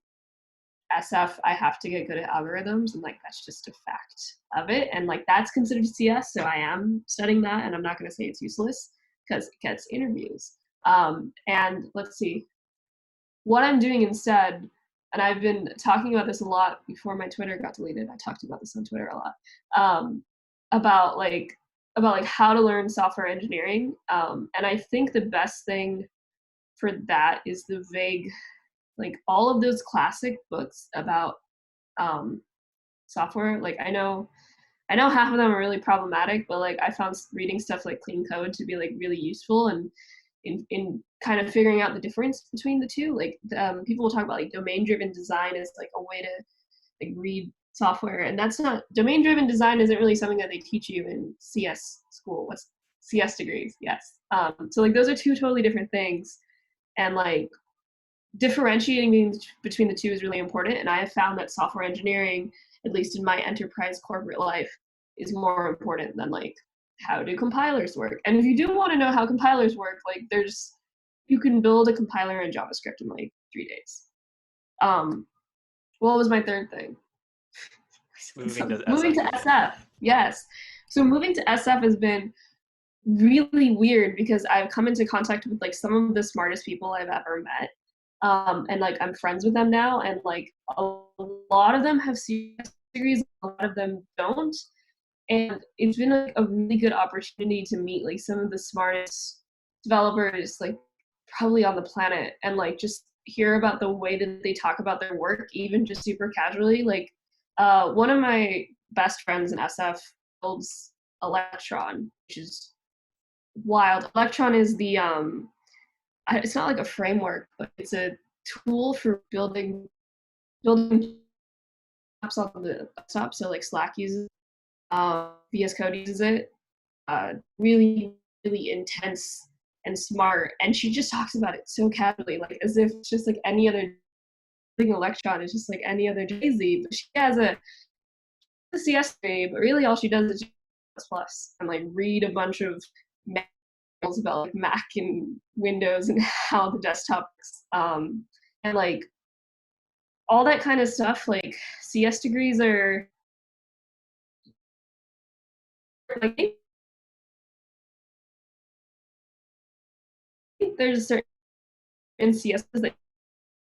SF, I have to get good at algorithms, and like that's just a fact of it, and like that's considered CS, so I am studying that, and I'm not going to say it's useless because it gets interviews. And let's see what I'm doing instead, and I've been talking about this a lot before my Twitter got deleted. I talked about this on Twitter a lot, about how to learn software engineering, and I think the best thing for that is the vague, like all of those classic books about software. Like I know half of them are really problematic, but like I found reading stuff like Clean Code to be like really useful, and in kind of figuring out the difference between the two. Like people will talk about like domain-driven design as like a way to like read software, and that's not, domain-driven design isn't really something that they teach you in CS school. What's CS degrees? Yes. So like those are two totally different things, and like differentiating between the two is really important. And I have found that software engineering, at least in my enterprise corporate life, is more important than like how do compilers work. And if you do want to know how compilers work, like you can build a compiler in JavaScript in like 3 days. What was my third thing? Moving to SF. Yes. So moving to SF has been really weird because I've come into contact with like some of the smartest people I've ever met. And like I'm friends with them now, and like a lot of them have CS degrees, a lot of them don't. And it's been like a really good opportunity to meet like some of the smartest developers like probably on the planet, and like just hear about the way that they talk about their work, even just super casually. Like one of my best friends in SF builds Electron, which is wild. Electron is the it's not like a framework, but it's a tool for building apps on the desktop. So like Slack uses VS Code uses it. Really, really intense and smart. And she just talks about it so casually, like as if it's just like any other thing. Electron is just like any other JZ. But she has a CS degree, but really all she does is plus and like read a bunch of about like Mac and Windows and how the desktop works. And like all that kind of stuff. Like CS degrees are like, there's certain CSs that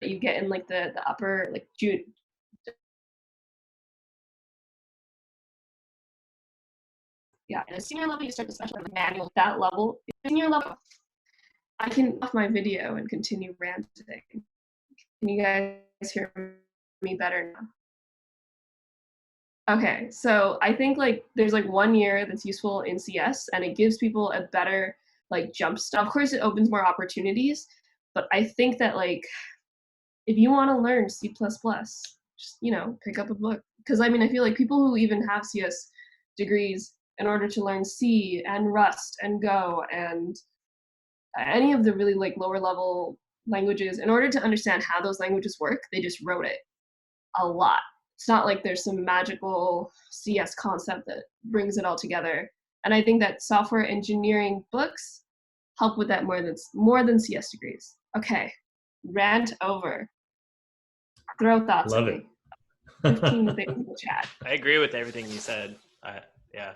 you get in like the upper like June. yeah, at a senior level, you start to specialize in manual. That level, senior level, I can off my video and continue ranting. Can you guys hear me better now? Okay, so I think like there's like 1 year that's useful in CS, and it gives people a better like jump start. Of course, it opens more opportunities, but I think that like if you want to learn C++, just, you know, pick up a book. Because I mean, I feel like people who even have CS degrees, in order to learn C and Rust and Go and any of the really like lower level languages, in order to understand how those languages work, they just wrote it a lot. It's not like there's some magical CS concept that brings it all together. And I think that software engineering books help with that more than CS degrees. Okay, rant over. Throw thoughts Love at it. me. 15 things in the chat. I agree with everything you said. Yeah.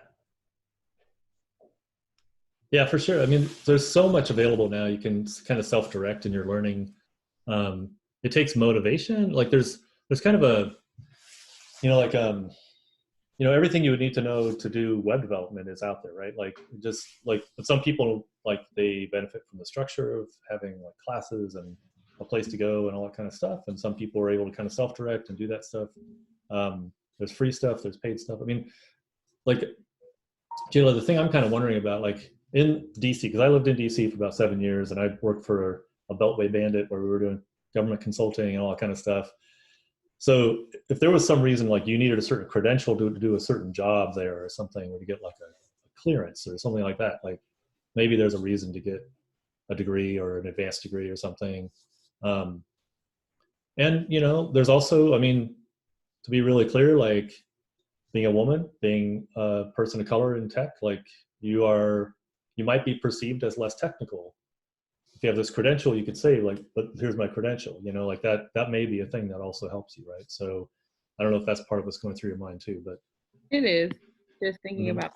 Yeah, for sure. I mean, there's so much available now. You can kind of self-direct in your learning. It takes motivation. Like there's kind of a, you know, like, you know, everything you would need to know to do web development is out there, right? Like just like, but some people like they benefit from the structure of having like classes and a place to go and all that kind of stuff. And some people are able to kind of self-direct and do that stuff. There's free stuff, there's paid stuff. I mean, like, Jayla, the thing I'm kind of wondering about, like in DC, because I lived in DC for about 7 years and I worked for a Beltway bandit where we were doing government consulting and all that kind of stuff. So if there was some reason like you needed a certain credential to do a certain job there or something, or to get like a clearance or something like that, like maybe there's a reason to get a degree or an advanced degree or something. And, you know, there's also, I mean, to be really clear, like being a woman, being a person of color in tech, like you might be perceived as less technical. If you have this credential, you could say like, but here's my credential, you know, like that may be a thing that also helps you, right? So I don't know if that's part of what's going through your mind too, but. It is. Just thinking about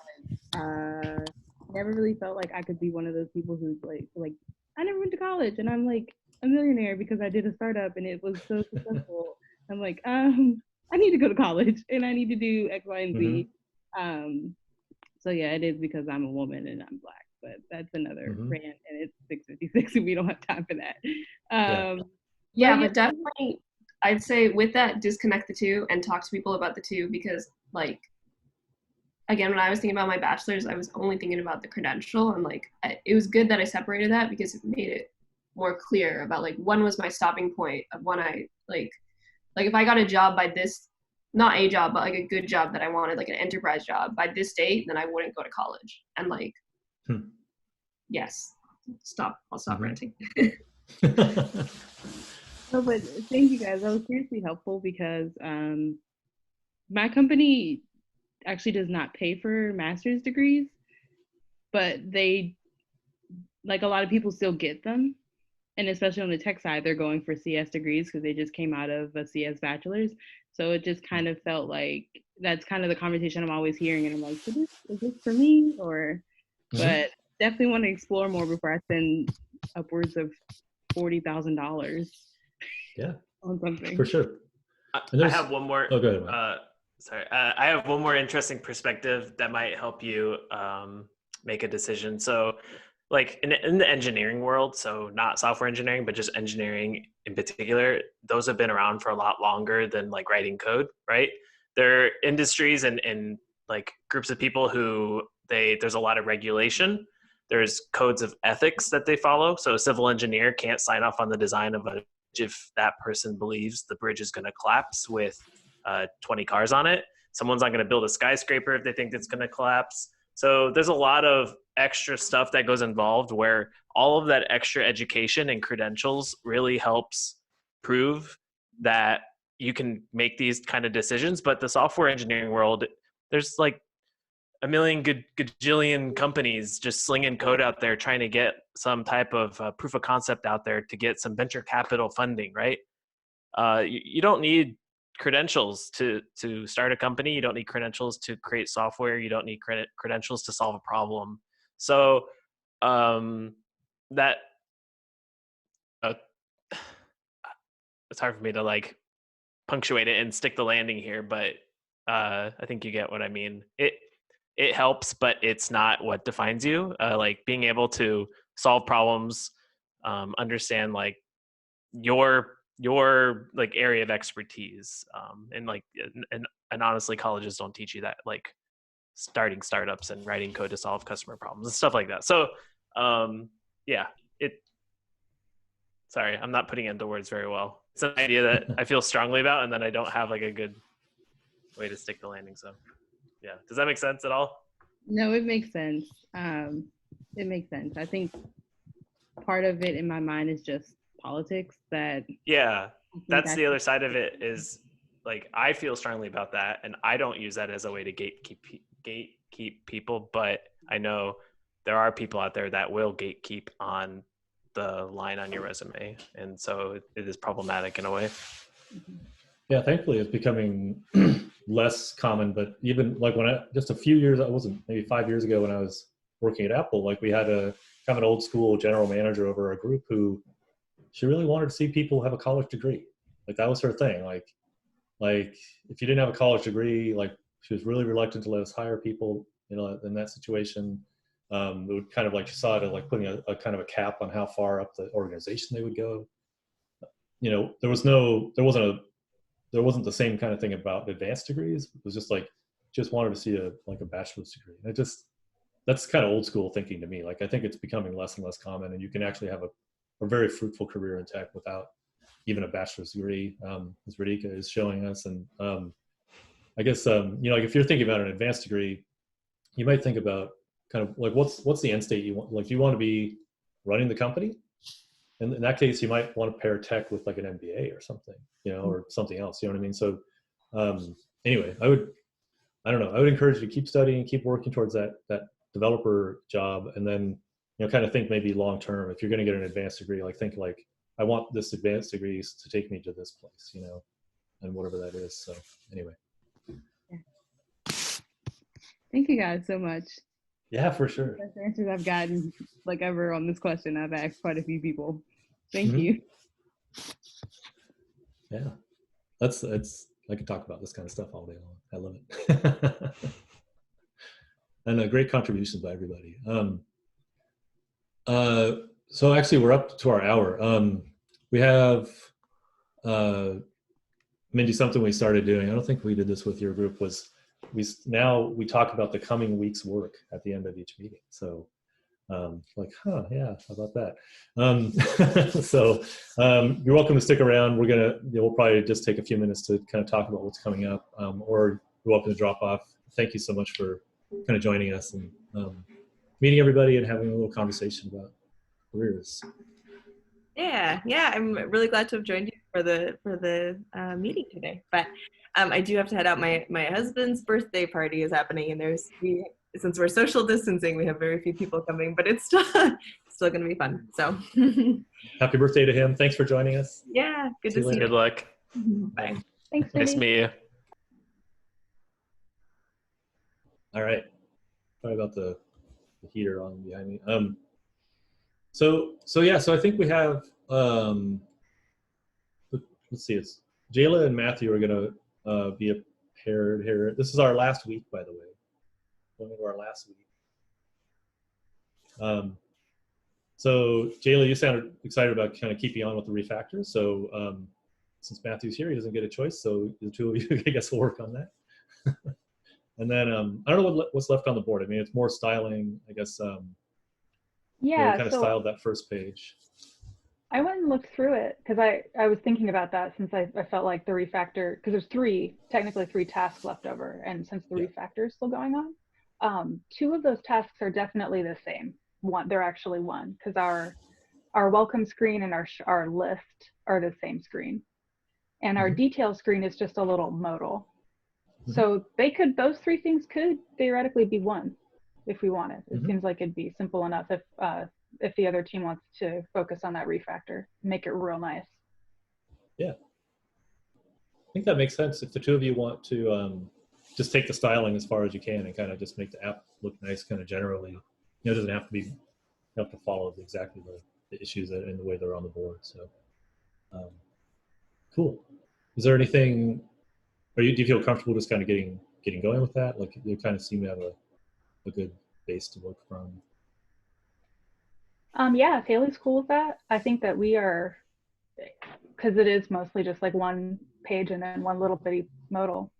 never really felt like I could be one of those people who's like, I never went to college and I'm like a millionaire because I did a startup and it was so successful. I'm like, I need to go to college and I need to do X, Y, and Z. So yeah, it is because I'm a woman and I'm Black, but that's another rant and it's 6:56 and we don't have time for that. But definitely I'd say with that, disconnect the two and talk to people about the two, because like, again, when I was thinking about my bachelor's, I was only thinking about the credential, and like, it was good that I separated that because it made it more clear about like, when was my stopping point of when I like if I got a job by this, not a job, but like a good job that I wanted, like an enterprise job by this date, then I wouldn't go to college. And like, yes, I'll stop ranting. No, but thank you guys. That was seriously helpful because my company actually does not pay for master's degrees, but they, like a lot of people still get them. And especially on the tech side, they're going for CS degrees because they just came out of a CS bachelor's. So it just kind of felt like that's kind of the conversation I'm always hearing. And I'm like, is this for me? Or, but definitely want to explore more before I spend upwards of $40,000. Yeah, on something. for sure. I have one more. Oh, go ahead. Sorry, I have one more interesting perspective that might help you make a decision. So, like in the engineering world, so not software engineering, but just engineering in particular, those have been around for a lot longer than like writing code, right? There are industries and like groups of people who there's a lot of regulation. There's codes of ethics that they follow. So a civil engineer can't sign off on the design of a bridge if that person believes the bridge is going to collapse with 20 cars on it. Someone's not going to build a skyscraper if they think it's going to collapse. So there's a lot of extra stuff that goes involved where all of that extra education and credentials really helps prove that you can make these kind of decisions. But the software engineering world, there's like a million gajillion companies just slinging code out there trying to get some type of proof of concept out there to get some venture capital funding, right? You don't need credentials to start a company. You don't need credentials to create software. You don't need credentials to solve a problem. So that it's hard for me to like punctuate it and stick the landing here, but I think you get what I mean. it helps, but it's not what defines you. Like being able to solve problems, understand like your like area of expertise, and like and honestly, colleges don't teach you that, like starting startups and writing code to solve customer problems and stuff like that. So yeah, sorry, I'm not putting it into words very well. It's an idea that I feel strongly about, and then I don't have like a good way to stick the landing. So yeah, does that make sense at all? No, it makes sense. It makes sense. I think part of it in my mind is just politics. That's the other side of it, is like I feel strongly about that, and I don't use that as a way to gatekeep people, but I know there are people out there that will gatekeep on the line on your resume, and so it is problematic in a way. Yeah, thankfully it's becoming less common, but even like just a few years, maybe 5 years ago when I was working at Apple, like we had a kind of an old school general manager over a group who, she really wanted to see people have a college degree. Like that was her thing. Like if you didn't have a college degree, like she was really reluctant to let us hire people, in that situation. It would kind of like, she saw it as like putting a kind of a cap on how far up the organization they would go. There wasn't the same kind of thing about advanced degrees. It was just like, just wanted to see a bachelor's degree. And that's kind of old school thinking to me. Like, I think it's becoming less and less common, and you can actually have a very fruitful career in tech without even a bachelor's degree, as Radhika is showing us. And I guess, like if you're thinking about an advanced degree, you might think about kind of like, what's the end state you want? Like, do you want to be running the company? And in that case, you might want to pair tech with like an MBA or something, or something else, you know what I mean? So anyway, I would encourage you to keep studying, keep working towards that developer job. And then, kind of think maybe long-term, if you're going to get an advanced degree, like think like, I want this advanced degree to take me to this place, and whatever that is. So anyway. Thank you guys so much. Yeah, for sure. That's the answers I've gotten like ever on this question. I've asked quite a few people. Thank you. Yeah, I could talk about this kind of stuff all day long. I love it. And a great contributions by everybody. So actually we're up to our hour. We have, Mindy, something we started doing, I don't think we did this with your group, was we talk about the coming week's work at the end of each meeting. So yeah, how about that? So you're welcome to stick around. We'll probably just take a few minutes to kind of talk about what's coming up, or you're welcome to drop off. Thank you so much for kind of joining us and meeting everybody and having a little conversation about careers. Yeah, I'm really glad to have joined you for the meeting today. But I do have to head out. My husband's birthday party is happening, and since we're social distancing, we have very few people coming, but it's still going to be fun. So happy birthday to him. Thanks for joining us. Yeah, good to see you. Good luck. Bye. Thanks, Nice to meet you. All right. Sorry about the heater on behind me. So I think we have, let's see, it's Jayla and Matthew are going to be paired here. This is our last week, by the way. Going into our last week. So Jayla, you sounded excited about kind of keeping on with the refactors. So since Matthew's here, he doesn't get a choice. So the two of you, I guess, will work on that. And then I don't know what's left on the board. I mean, it's more styling, I guess. Yeah, kind of styled that first page. I went and looked through it because I was thinking about that, since I felt like the refactor, because there's technically three tasks left over, and since the refactor is still going on, two of those tasks are definitely the same. They're actually one, because our welcome screen and our list are the same screen, and our detail screen is just a little modal. So those three things could theoretically be one if we wanted. It seems like it'd be simple enough if the other team wants to focus on that refactor, make it real nice. Yeah, I think that makes sense. If the two of you want to just take the styling as far as you can and kind of just make the app look nice, kind of generally, it doesn't have to be, you have to follow exactly the issues in the way they're on the board. So cool. Is there anything? Do you feel comfortable just kind of getting going with that? Like you kind of seem to have a good base to work from. Yeah, if Haley's cool with that, I think that we are, because it is mostly just like one page and then one little bitty modal.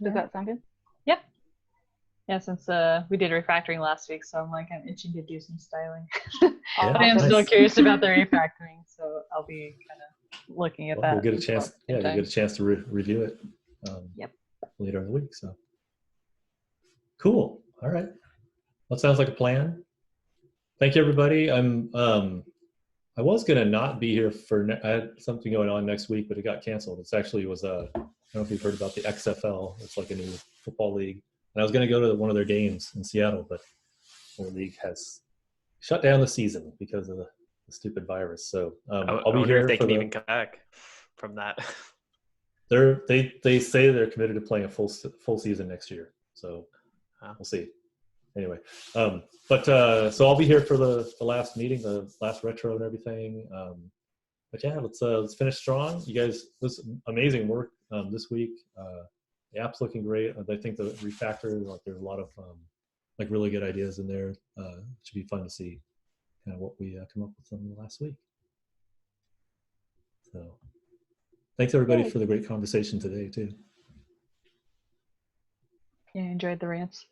Does that sound good? Yep. Yeah, since we did refactoring last week, so I'm like, I'm itching to do some styling. Yeah, but I am still curious about the refactoring, so I'll be kind of looking at that. You'll get a chance. Yeah, you'll get a chance to review it. Yep. Later in the week. So cool. All right. That sounds like a plan. Thank you, everybody. I was gonna not be here I had something going on next week, but it got canceled. It's actually was I don't know if you've heard about the XFL. It's like a new football league. And I was going to go to one of their games in Seattle, but the league has shut down the season because of the stupid virus. So I'll be here. If they can even come back from that. They say they're committed to playing a full season next year. So we'll see. Anyway, so I'll be here for the last meeting, the last retro and everything. But yeah, let's finish strong. You guys, this amazing work this week. The app's looking great. I think the refactor, like there's a lot of like really good ideas in there. It should be fun to see kind of what we come up with from the last week. So thanks everybody for the great conversation today too. Yeah, I enjoyed the rants.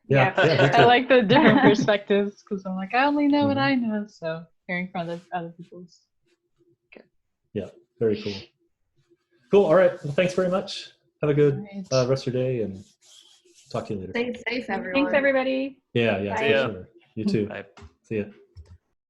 Yeah. I like the different perspectives because I'm like, I only know what I know. So hearing from other people's good. Yeah, very cool. Cool. All right. Well, thanks very much. Have a good rest of your day and talk to you later. Stay safe, everyone. Thanks, everybody. Yeah, Bye. for sure. You too. Bye. See ya.